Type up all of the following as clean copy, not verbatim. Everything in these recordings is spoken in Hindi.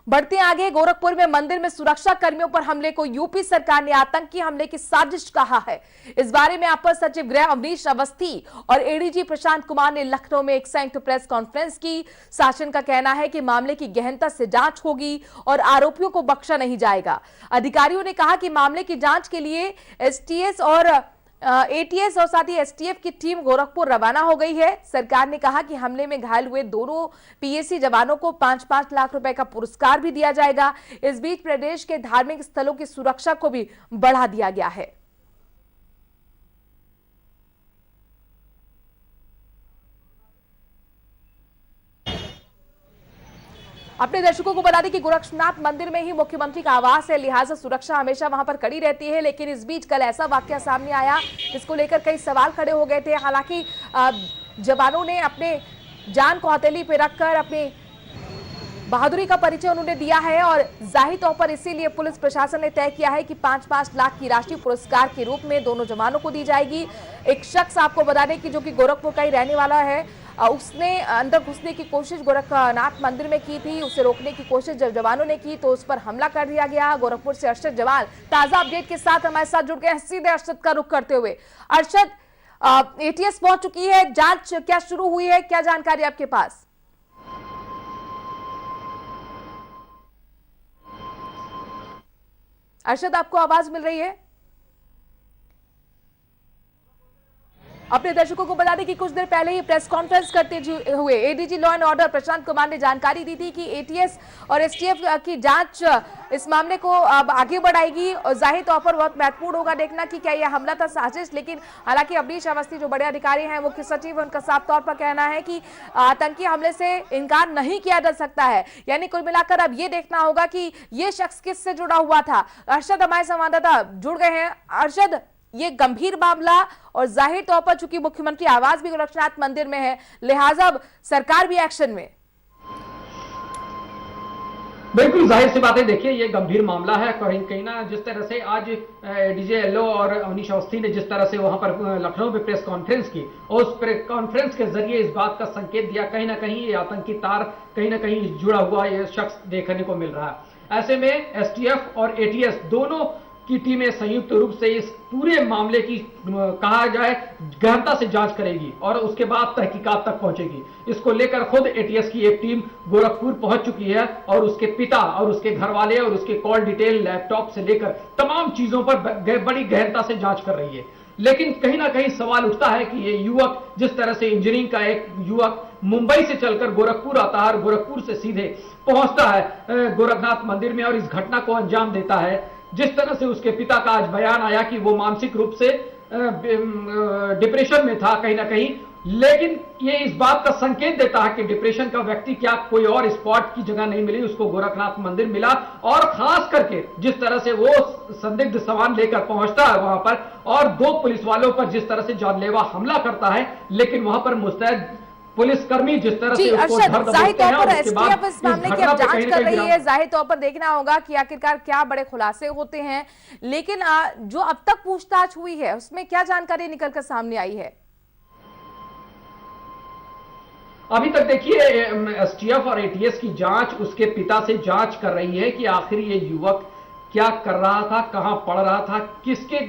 बढ़ते आगे, गोरखपुर में मंदिर में सुरक्षा कर्मियों पर हमले को यूपी सरकार ने आतंकी हमले की साजिश कहा है। इस बारे में अपर सचिव गृह अवनीश अवस्थी और एडीजी प्रशांत कुमार ने लखनऊ में एक संयुक्त प्रेस कॉन्फ्रेंस की। शासन का कहना है कि मामले की गहनता से जांच होगी और आरोपियों को बख्शा नहीं जाएगा। अधिकारियों ने कहा कि मामले की जांच के लिए एसटीएस और एटीएस और साथ ही एसटीएफ की टीम गोरखपुर रवाना हो गई है। सरकार ने कहा कि हमले में घायल हुए दोनों पीएसी जवानों को 5-5 लाख रुपए का पुरस्कार भी दिया जाएगा। इस बीच प्रदेश के धार्मिक स्थलों की सुरक्षा को भी बढ़ा दिया गया है। अपने दर्शकों को बता दें कि गोरक्षनाथ मंदिर में ही मुख्यमंत्री का आवास है, लिहाजा सुरक्षा हमेशा वहां पर कड़ी रहती है। लेकिन इस बीच कल ऐसा वाकया सामने आया जिसको लेकर कई सवाल खड़े हो गए थे। हालांकि जवानों ने अपने जान को हथेली पे रखकर अपनी बहादुरी का परिचय उन्होंने दिया है और जाहिर तौर पर इसीलिए पुलिस प्रशासन ने तय किया है कि 5-5 लाख की राशि पुरस्कार के रूप में दोनों जवानों को दी जाएगी। एक शख्स आपको बता दें कि जो कि गोरखपुर का ही रहने वाला है, उसने अंदर घुसने की कोशिश गोरखनाथ मंदिर में की थी। उसे रोकने की कोशिश जब जवानों ने की तो उस पर हमला कर दिया गया। गोरखपुर से अरशद जवाल ताजा अपडेट के साथ हमारे साथ जुड़ गए हैं। सीधे अरशद का रुख करते हुए, अरशद, एटीएस पहुंच चुकी है, जांच क्या शुरू हुई है, क्या जानकारी आपके पास? अरशद, आपको आवाज मिल रही है? अपने दर्शकों को बता दें कि कुछ देर पहले ही प्रेस कॉन्फ्रेंस करते हुए ADG law and order Prashant Kumar ने जानकारी दी थी कि एटीएस और एसटीएफ की जांच इस मामले को अब आगे बढ़ाएगी और जाहिर तौर पर बहुत महत्वपूर्ण होगा देखना कि क्या यह हमला था साजिश। लेकिन हालांकि अवनीश अवस्थी जो बड़े अधिकारी हैं, मुख्य सचिव, उनका साफ तौर पर कहना है कि आतंकी हमले से इनकार नहीं किया जा सकता है। यानी कुल मिलाकर अब ये देखना होगा कि ये शख्स किससे जुड़ा हुआ था। अरशद हमारे संवाददाता जुड़ गए हैं। अरशद, ये गंभीर मामला और जाहिर तौर पर चूंकि मुख्यमंत्री आवास भी गोरक्षनाथ मंदिर में है, लिहाजा सरकार भी एक्शन में। बिल्कुल जाहिर सी बात है। देखिए, ये गंभीर मामला है। कहीं ना जिस तरह से आज डीजे एलो और अवनीश अवस्थी ने जिस तरह से वहां पर लखनऊ में प्रेस कॉन्फ्रेंस की और उस प्रेस कॉन्फ्रेंस के जरिए इस बात का संकेत दिया, कहीं ना कहीं ये आतंकी तार कहीं ना कहीं जुड़ा हुआ ये शख्स देखने को मिल रहा है। ऐसे में एसटीएफ और एटीएस दोनों की टीमें संयुक्त रूप से इस पूरे मामले की कहा जाए गहनता से जांच करेगी और उसके बाद तहकीकात तक पहुंचेगी। इसको लेकर खुद एटीएस की एक टीम गोरखपुर पहुंच चुकी है और उसके पिता और उसके घर वाले और उसके कॉल डिटेल, लैपटॉप से लेकर तमाम चीजों पर बड़ी गहनता से जांच कर रही है। लेकिन कहीं ना कहीं सवाल उठता है कि ये युवक, जिस तरह से इंजीनियरिंग का एक युवक मुंबई से चलकर गोरखपुर आता है और गोरखपुर से सीधे पहुंचता है गोरखनाथ मंदिर में और इस घटना को अंजाम देता है, जिस तरह से उसके पिता का आज बयान आया कि वो मानसिक रूप से डिप्रेशन में था कहीं ना कहीं, लेकिन ये इस बात का संकेत देता है कि डिप्रेशन का व्यक्ति क्या कोई और स्पॉट की जगह नहीं मिली, उसको गोरखनाथ मंदिर मिला। और खास करके जिस तरह से वो संदिग्ध सामान लेकर पहुंचता है वहां पर और 2 पुलिस वालों पर जिस तरह से जानलेवा हमला करता है, लेकिन वहां पर मुस्तैद पुलिसकर्मी जिस तरह से उसको जाहिर तौर पर एसटीएफ इस मामले की अब जांच कर रही है। जाहिर तौर पर देखना होगा कि आखिरकार क्या बड़े खुलासे होते हैं। लेकिन जो अब तक पूछताछ हुई है उसमें क्या जानकारी निकलकर सामने आई है? अभी तक देखिए एसटीएफ और एटीएस की जांच उसके पिता से जांच कर रही है कि आखिर ये युवक क्या कर रहा था, कहां पढ़ रहा था, किसके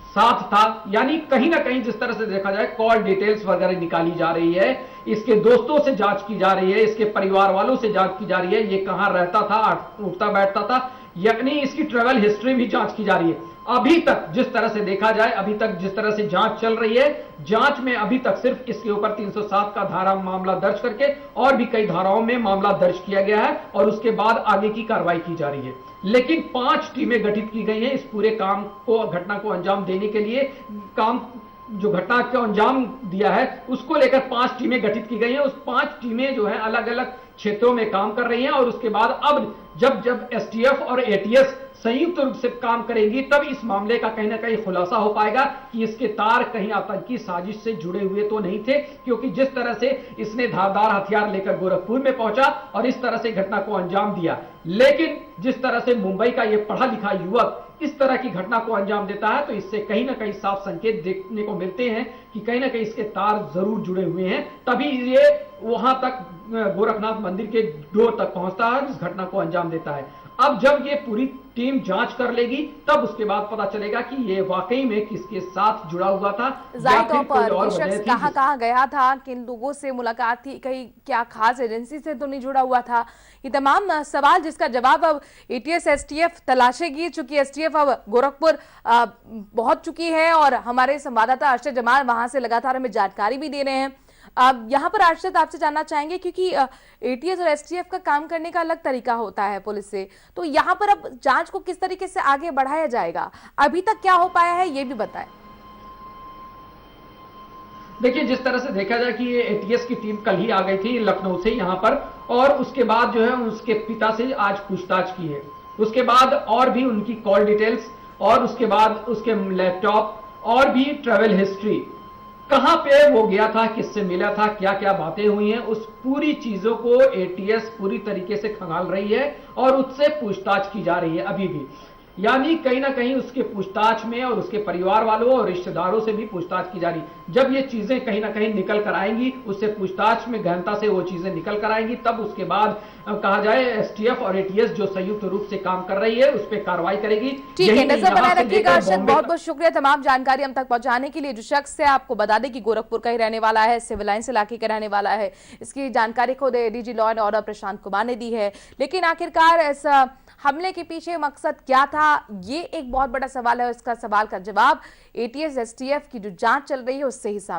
साथ था। यानी कहीं ना कहीं जिस तरह से देखा जाए कॉल डिटेल्स वगैरह निकाली जा रही है, इसके दोस्तों से जांच की जा रही है, इसके परिवार वालों से जांच की जा रही है, ये कहां रहता था, उठता बैठता था, यानी इसकी ट्रैवल हिस्ट्री भी जांच की जा रही है। अभी तक जिस तरह से देखा जाए, अभी तक जिस तरह से जांच चल रही है, जांच में अभी तक सिर्फ इसके ऊपर 307 का धारा मामला दर्ज करके और भी कई धाराओं में मामला दर्ज किया गया है और उसके बाद आगे की कार्रवाई की जा रही है। लेकिन 5 टीमें गठित की गई हैं इस पूरे काम को, घटना को अंजाम देने के लिए। काम जो घटना को अंजाम दिया है उसको लेकर 5 टीमें गठित की गई हैं। उस 5 टीमें जो है अलग अलग क्षेत्रों में काम कर रही हैं और उसके बाद अब जब एसटीएफ और एटीएस संयुक्त रूप से काम करेंगी तब इस मामले का कहीं ना कहीं खुलासा हो पाएगा कि इसके तार कहीं आतंकी साजिश से जुड़े हुए तो नहीं थे, क्योंकि जिस तरह से इसने धारदार हथियार लेकर गोरखपुर में पहुंचा और इस तरह से घटना को अंजाम दिया। लेकिन जिस तरह से मुंबई का यह पढ़ा लिखा युवक इस तरह की घटना को अंजाम देता है तो इससे कहीं ना कहीं साफ संकेत देखने को मिलते हैं कि कहीं ना कहीं इसके तार जरूर जुड़े हुए हैं, तभी ये वहां तक गोरखनाथ मंदिर के डोर तक पहुंचता है और इस घटना को अंजाम देता है। अब जब ये पूरी टीम जांच कर लेगी तब उसके बाद पता चलेगा कि ये वाकई में किसके साथ जुड़ा हुआ था या जाहिर फिर तौर कोई पर और ये वजह शख्स थी। कहाँ कहाँ गया था, किन लोगों से मुलाकात थी, कहीं क्या खास एजेंसी से तो नहीं जुड़ा हुआ था, ये तमाम सवाल जिसका जवाब अब एटीएस एसटीएफ तलाशेगी। चूंकि एसटीएफ अब गोरखपुर पहुंच चुकी है और हमारे संवाददाता अरशद जमाल वहां से लगातार हमें जानकारी भी दे रहे हैं। अब यहाँ पर अरशद आपसे जानना चाहेंगे, क्योंकि एटीएस और एसटीएफ का काम करने का अलग तरीका होता है पुलिस से, तो यहाँ पर अब जांच को किस तरीके से आगे बढ़ाया जाएगा, अभी तक क्या हो पाया है ये भी बताएं। देखिए, जिस तरह से देखा जाए कि ये एटीएस की टीम कल ही आ गई थी लखनऊ से यहाँ पर, और उसके बाद जो है उसके पिता से आज पूछताछ की है। उसके बाद और भी उनकी कॉल डिटेल्स और उसके बाद उसके लैपटॉप और भी ट्रैवल हिस्ट्री, कहां पे वो गया था, किससे मिला था, क्या क्या बातें हुई हैं, उस पूरी चीजों को एटीएस पूरी तरीके से खंगाल रही है और उससे पूछताछ की जा रही है अभी भी। यानी कहीं ना कहीं उसके पूछताछ में और उसके परिवार वालों और रिश्तेदारों से भी पूछताछ की जा रही। जब ये चीजें कहीं ना कहीं निकल कर आएंगी, उससे पूछताछ में गहनता से वो चीजें निकल कर आएंगी, तब उसके बाद कहा जाए एसटीएफ और एटीएस जो संयुक्त रूप से काम कर रही है उस पर कार्रवाई करेगी। ठीक है, नजर बनाए रखिएगा अरशद, बहुत तक बहुत शुक्रिया तमाम जानकारी हम तक पहुंचाने के लिए। जो शख्स है, आपको बता दें कि गोरखपुर का ही रहने वाला है, सिविल लाइंस इलाके का रहने वाला है। इसकी जानकारी खुद DG law and order Prashant Kumar ने दी है, लेकिन आखिरकार इस हमले के पीछे मकसद क्या था, ये एक बहुत बड़ा सवाल है। इसका सवाल का जवाब एटीएस एसटीएफ की जो जांच चल रही है उससे ही सामने